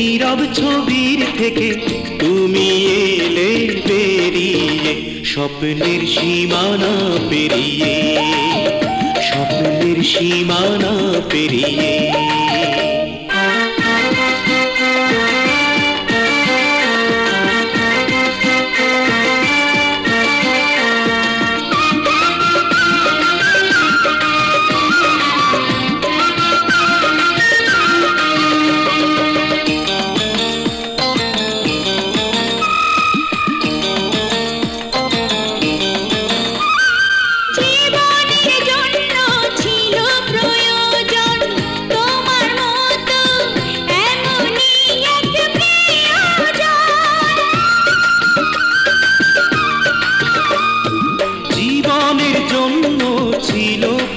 নীরব ছবির থেকে তুমি এলে বেরিয়ে, স্বপ্নের সীমানা পেরিয়ে, স্বপ্নের সীমানা পেরিয়ে।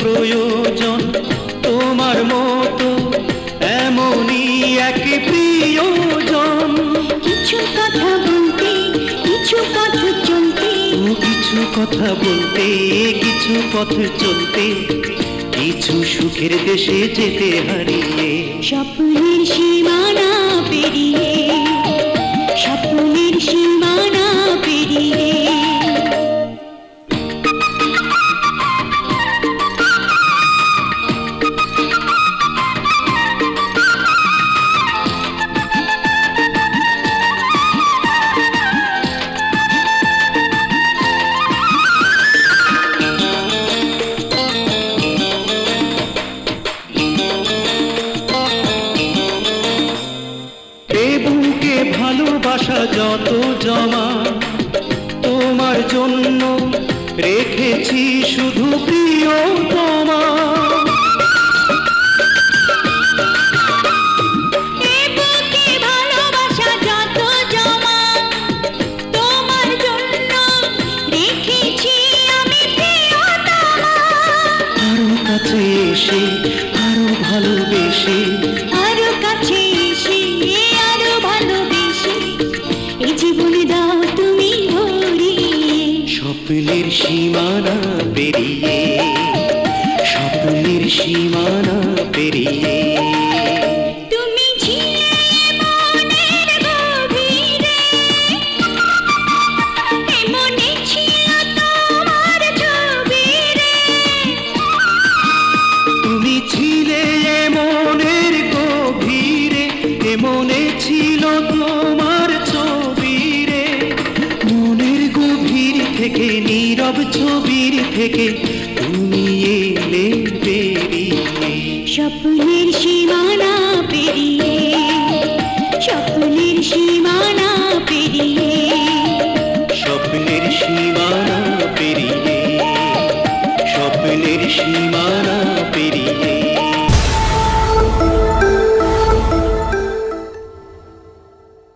প্রয়োজন তোমার মতো এমনই এক প্রিয়জন। কিছু কথা বলতে, কিছু পথ চলতে, কিছু কথা বলতে, কিছু পথ চলতে, কিছু সুখের দেশে যেতে হারিয়ে, স্বপ্নের সীমানা পেরিয়ে, স্বপ্নের সীমানা পেরিয়ে। ভালোবাসা যত জমা তোমার জন্য রেখেছি শুধু প্রিয়তমা। ভালোবাসা যত জমা তোমার জন্য রেখেছি আমি প্রিয়তমা। আরো কাছে এসে আরো ভালোবেসে, আরো কাছে এসে আরো ভালোবেসে এই জীবনে দাও তুমি ভরিয়ে। স্বপ্নের সীমানা পেরিয়ে, স্বপ্নের সীমানা পেরিয়ে। তুমি ছিলে মনের গভীরে, মনে ছিল তোমার ছবি রে। তুমি ছিলে মনের গভীরে, মনে ছিল তোমার ছবি রে। মনের গভীর থেকে, নীরব ছবির থেকে তুমি এলে বেরিয়ে, স্বপ্নের সীমানা পেরিয়ে, স্বপ্নের সীমানা পেরিয়ে, স্বপ্নের সীমানা পেরিয়ে, স্বপ্নের সীমানা